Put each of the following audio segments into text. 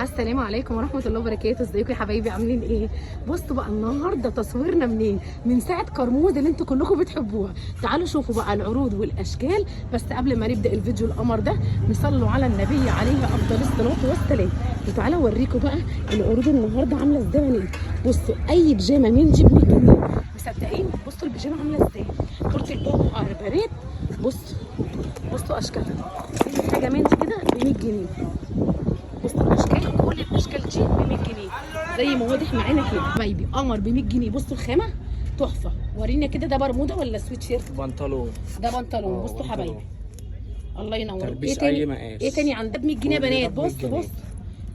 السلام عليكم ورحمه الله وبركاته. ازيكم يا حبايبي، عاملين ايه؟ بصوا بقى النهارده تصويرنا منين؟ من ساعه كرموز اللي انتوا كلكم بتحبوها. تعالوا شوفوا بقى العروض والاشكال. بس قبل ما نبدا الفيديو القمر ده نصلوا على النبي عليه افضل الصلاه والسلام. وتعالوا اوريكم بقى العروض النهارده عامله ازاي. بصوا اي بيجامه من جيب 100 جنيه، مصدقين؟ بصوا البيجامه عامله ازاي، كرة البابا على بنات. بصوا اشكالها، حاجه من دي كده ب 100 جنيه. بصوا الاشكال، كل الاشكال دي ب 100 جنيه زي ما واضح معانا كده حبايبي. قمر ب 100 جنيه. بصوا الخامه تحفه. ورينا كده، ده برموده ولا سويت شيرت؟ بنطلون. ده بنطلون. بصوا حبايبي، الله ينور. تلبيس ايه اي تاني؟ مقاس. ايه تاني عندنا ب 100 جنيه بنات؟ بص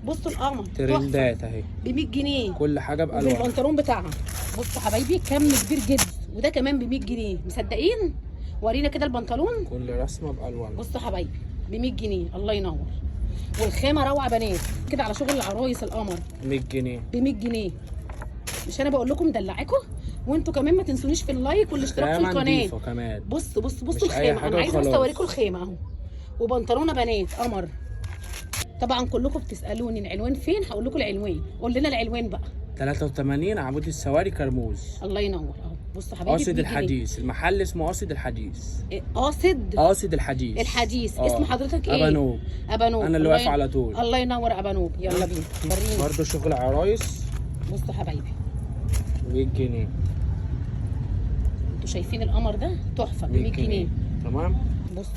بصوا القمر ترندات اهي ب 100 جنيه، كل حاجه بالوان. البنطلون بتاعها بصوا حبايبي كم كبير جدا، وده كمان ب 100 جنيه. مصدقين؟ ورينا كده البنطلون، كل رسمه بالوان. بصوا حبايبي ب 100 جنيه، الله ينور. والخامه روعه بنات كده على شغل العرايس. القمر 100 جنيه ب 100 جنيه. مش انا بقول لكم مدلعاكم؟ وانتوا كمان ما تنسونيش في اللايك والاشتراك في القناه. كمان بصوا الخامه. انا عايزه بس اوريكم الخامه اهو. وبنطلونه بنات قمر. طبعا كلكم بتسالوني العنوان فين، هقول لكم العنوان. قول لنا العنوان بقى. 83 عمود السواري كرموز. الله ينور اهو. بصوا حبايبي، قاصد الحديث. المحل اسمه قاصد الحديث. قاصد الحديث. اسم حضرتك ايه؟ ابانوب. انا اللي واقف على طول. الله ينور ابانوب. يلا بينا ورينا برضه شغل عرايس. بصوا حبايبي 100 جنيه. انتوا شايفين القمر ده تحفه ب 100 جنيه. تمام. بصوا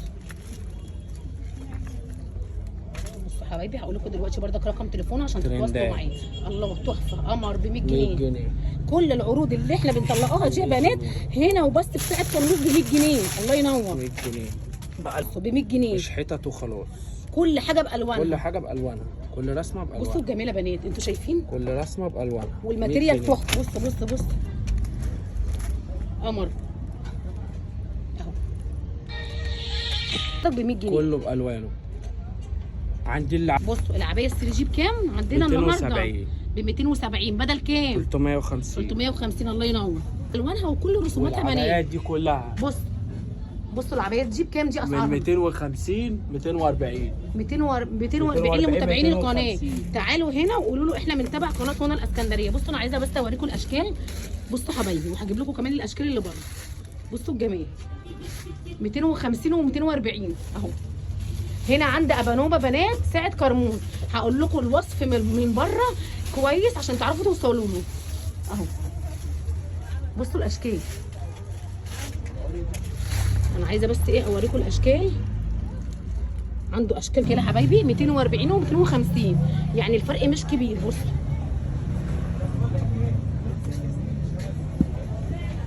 حبايبي، هقول لكم دلوقتي بردك رقم تليفونه عشان تتواصلوا معايا. الله تحفه، قمر ب 100 جنيه. كل العروض اللي احنا بنطلقوها دي يا بنات هنا وبس في ساعه كرموز ب 100 جنيه. الله ينور. 100 جنيه ب 100 جنيه. مش حتت وخلاص، كل حاجه بالوانها. كل رسمه بالوانها. بصوا الجميله بنات، انتوا شايفين؟ كل رسمه بالوانها. والماتيريال تحفه. بصوا قمر اهو ب 100 جنيه. كله بالوانه. عندي بصوا العبايه السري جي بكام عندنا النهارده؟ ب 270 بدل كام؟ 350. الله ينور. الوانها وكل رسوماتها بنات. العبايات دي كلها بصوا العبايات دي بكام؟ دي اسعارها من 250 240 240 لمتابعين القناه. تعالوا هنا وقولوا له احنا بنتابع قناه هنا الاسكندريه. بصوا انا عايزه بس اوريكم الاشكال. بصوا حبايبي، وهجيب لكم كمان الاشكال اللي بره. بصوا الجمال 250 و240 اهو. هنا عند ابانوبه بنات ساعه كرموز. هقول لكم الوصف من بره كويس عشان تعرفوا توصلوا له اهو. بصوا الاشكال، انا عايزه بس ايه اوريكم الاشكال. عنده اشكال كده حبايبي 240 و 250، يعني الفرق مش كبير. بصوا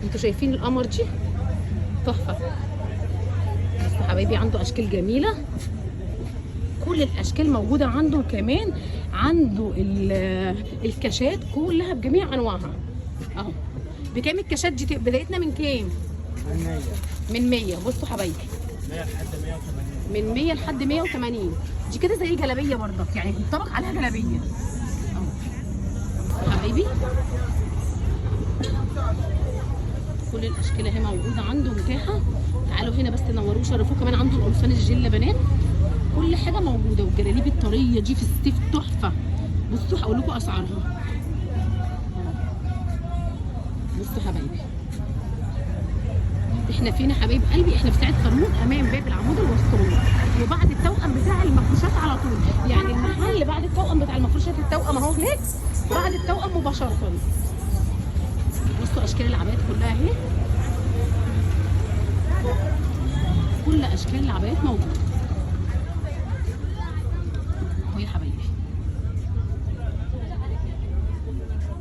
انتوا شايفين القمر دي تحفه. بصوا حبايبي عنده اشكال جميله، كل الاشكال موجوده عنده. كمان عنده الكاشات كلها بجميع انواعها اهو. بكام الكاشات دي؟ بدايتنا من كام؟ من 100. بصوا حبايبي 100 لحد 180. من 100 لحد 180. دي كده زي جلابيه برضك، يعني بينطبق عليها جلابيه اهو حبايبي. كل الاشكال اهي موجوده عنده متاحه. تعالوا هنا بس نوروه شرفوه. كمان عنده القمصان الجل بنات، كل حاجه موجوده. والجلاليب الطريه دي في الصيف تحفه. بصوا هقول لكم اسعارها. بصوا حبايبي، احنا فين يا حبايب قلبي؟ احنا في ساعه كرموز امام باب العمود الوسطاني، وبعد التوأم بتاع المفروشات على طول. يعني المحل بعد التوأم بتاع المفروشات، التوأم اهو هناك بعد التوأم مباشره. بصوا اشكال العبايات كلها اهي، كل اشكال العبايات موجوده اهو يا حبايبي.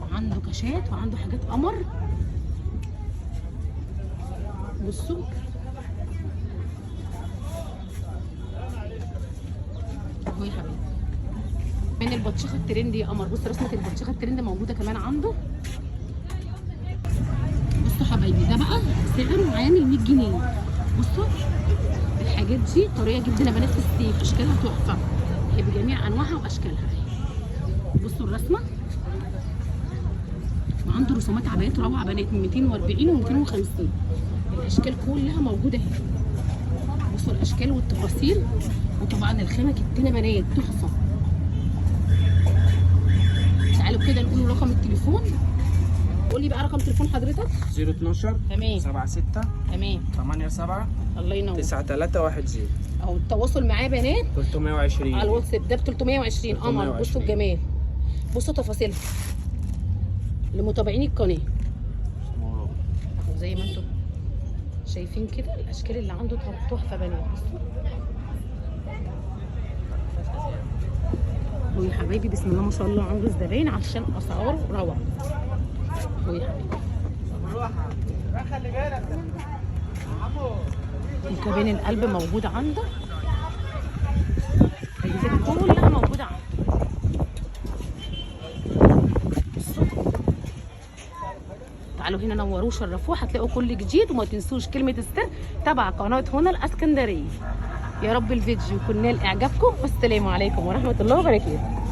وعنده كاشات وعنده حاجات قمر. بصوا اهو يا حبايبي. من البطشخه الترند يا قمر. بصوا رسمه البطشخه الترند موجوده كمان عنده. بصوا حبايبي ده بقى سعره عامل 100 جنيه. بصوا الحاجات دي طريه جدا يا بنات في الصيف، اشكالها تحفه بجميع انواعها واشكالها. بصوا الرسمه، وعنده رسومات عبايات روعه بنات من 240 و 250. الاشكال كلها موجوده اهي. بصوا الاشكال والتفاصيل. وطبعا الخامه كتينه بنات تحفه. كده نقول رقم التليفون. قول لي بقى رقم تليفون حضرتك. 012 تمام 76 تمام 87 الله ينور. 9310 اهو التواصل معاه بنات 320 على الواتساب ده ب 320. قمر. 320. بصوا الجمال، بصوا تفاصيلها لمتابعين القناه اهو زي ما انتم شايفين كده. الاشكال اللي عنده تحفه بنات. بصوا ويا حبايبي بسم الله ما شاء الله عنده زباين عشان اسعاره روعه. ويا حبيبي خلي بالك وكمان القلب موجود عنده. الحاجات كلها موجوده عنده. تعالوا هنا نوروه شرفوه، هتلاقوا كل جديد. وما تنسوش كلمه السر تبع قناه هنا الاسكندريه. يا رب الفيديو يكون نال اعجابكم، والسلام عليكم ورحمه الله وبركاته.